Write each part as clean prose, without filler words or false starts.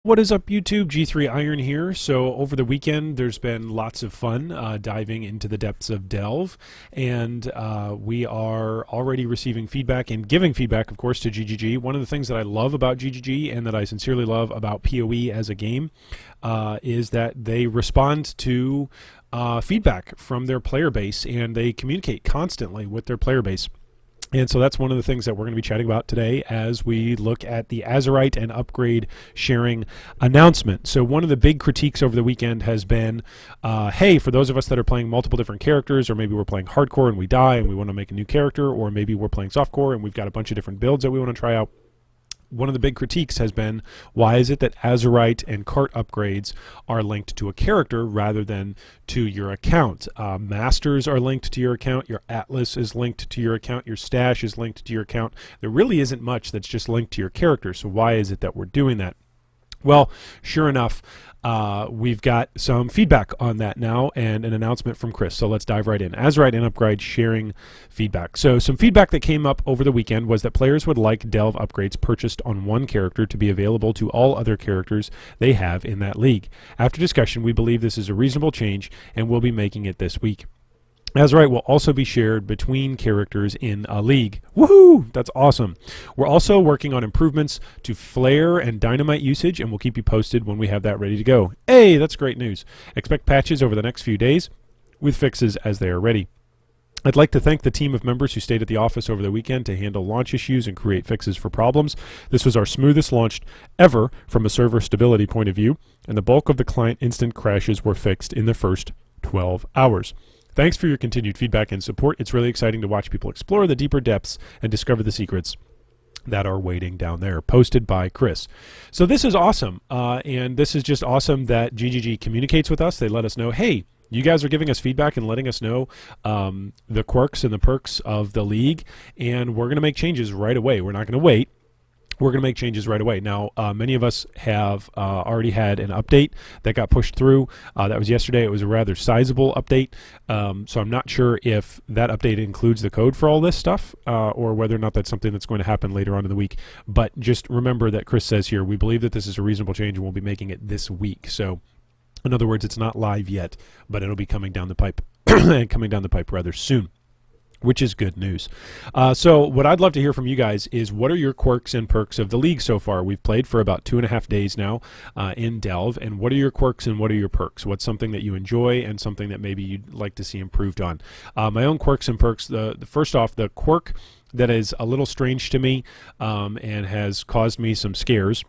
What is up, YouTube? G3 Iron here. So over the weekend, there's been lots of fun diving into the depths of Delve, and we are already receiving feedback and giving feedback, of course, to GGG. One of the things that I love about GGG and that I sincerely love about PoE as a game is that they respond to feedback from their player base, and they communicate constantly with their player base. And so that's one of the things that we're going to be chatting about today as we look at the Azurite and upgrade sharing announcement. So one of the big critiques over the weekend has been, hey, for those of us that are playing multiple different characters, or maybe we're playing hardcore and we die and we want to make a new character, or maybe we're playing softcore and we've got a bunch of different builds that we want to try out. One of the big critiques has been, why is it that Azurite and cart upgrades are linked to a character rather than to your account? Masters are linked to your account, your Atlas is linked to your account, your stash is linked to your account. There really isn't much that's just linked to your character, so why is it that we're doing that? Well, sure enough, we've got some feedback on that now and an announcement from Chris. So let's dive right in. Azurite and Upgrade sharing feedback. So some feedback that came up over the weekend was that players would like Delve upgrades purchased on one character to be available to all other characters they have in that league. After discussion, we believe this is a reasonable change and we'll be making it this week. Azurite will also be shared between characters in a league. Woohoo! That's awesome. We're also working on improvements to flare and dynamite usage, and we'll keep you posted when we have that ready to go. Hey, that's great news. Expect patches over the next few days with fixes as they are ready. I'd like to thank the team of members who stayed at the office over the weekend to handle launch issues and create fixes for problems. This was our smoothest launch ever from a server stability point of view, and the bulk of the client instant crashes were fixed in the first 12 hours. Thanks for your continued feedback and support. It's really exciting to watch people explore the deeper depths and discover the secrets that are waiting down there. Posted by Chris. So this is awesome, and this is just awesome that GGG communicates with us. They let us know, hey, you guys are giving us feedback and letting us know the quirks and the perks of the league, and we're going to make changes right away. We're not going to wait. We're going to make changes right away. Now, many of us have already had an update that got pushed through. That was yesterday. It was a rather sizable update. So I'm not sure if that update includes the code for all this stuff or whether or not that's something that's going to happen later on in the week. But just remember that Chris says here, we believe that this is a reasonable change and we'll be making it this week. So in other words, it's not live yet, but it'll be coming down the pipe and coming down the pipe rather soon, which is good news. So what I'd love to hear from you guys is, what are your quirks and perks of the league so far? We've played for about 2.5 days now in Delve, and what are your quirks and what are your perks? What's something that you enjoy and something that maybe you'd like to see improved on? My own quirks and perks, the first off, the quirk that is a little strange to me and has caused me some scares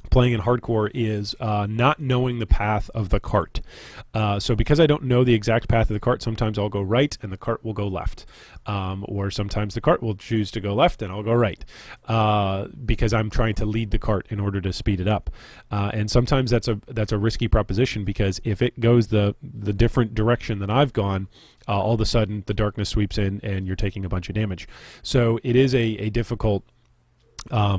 playing in hardcore is not knowing the path of the cart. So because I don't know the exact path of the cart, sometimes I'll go right and the cart will go left. Or sometimes the cart will choose to go left and I'll go right because I'm trying to lead the cart in order to speed it up. And sometimes that's a risky proposition, because if it goes the different direction than I've gone, all of a sudden the darkness sweeps in and you're taking a bunch of damage. So it is a difficult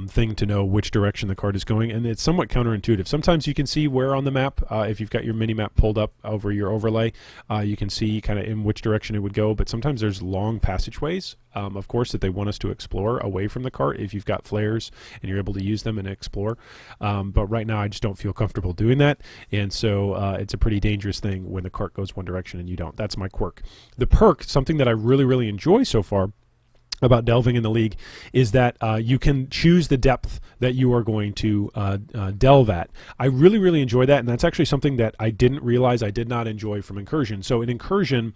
thing to know which direction the card is going, and it's somewhat counterintuitive. Sometimes you can see where on the map, if you've got your mini map pulled up over your overlay, you can see kind of in which direction it would go, but sometimes there's long passageways, of course, that they want us to explore away from the cart if you've got flares and you're able to use them and explore. But right now I just don't feel comfortable doing that, and so it's a pretty dangerous thing when the cart goes one direction and you don't. That's my quirk. The perk, something that I really enjoy so far about delving in the league, is that you can choose the depth that you are going to delve at. I really enjoy that, and that's actually something that I didn't realize I did not enjoy from Incursion. So in Incursion,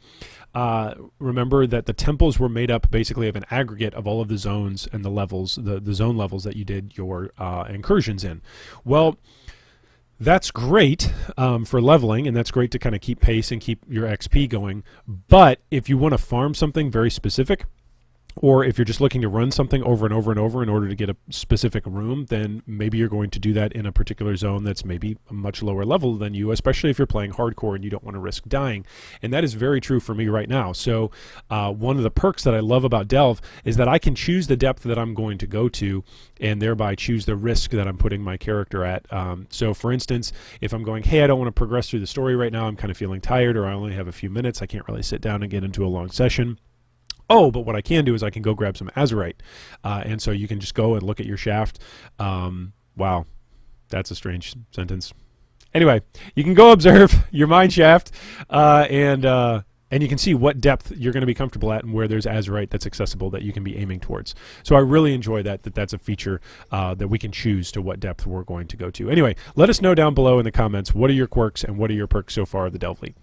remember that the temples were made up basically of an aggregate of all of the zones and the levels, the zone levels that you did your incursions in. Well, that's great for leveling, and that's great to kind of keep pace and keep your XP going. But if you want to farm something very specific, or if you're just looking to run something over and over and over in order to get a specific room, then maybe you're going to do that in a particular zone that's maybe a much lower level than you, especially if you're playing hardcore and you don't want to risk dying. And that is very true for me right now. So one of the perks that I love about Delve is that I can choose the depth that I'm going to go to and thereby choose the risk that I'm putting my character at. So for instance, if I'm going, hey, I don't want to progress through the story right now, I'm kind of feeling tired, or I only have a few minutes, I can't really sit down and get into a long session. Oh, but what I can do is I can go grab some Azurite. And so you can just go and look at your shaft. Wow. That's a strange sentence. Anyway, you can go observe your mine shaft, and you can see what depth you're going to be comfortable at and where there's azurite that's accessible that you can be aiming towards. So I really enjoy that's a feature that we can choose to what depth we're going to go to. Anyway, let us know down below in the comments, what are your quirks and what are your perks so far of the Delve League?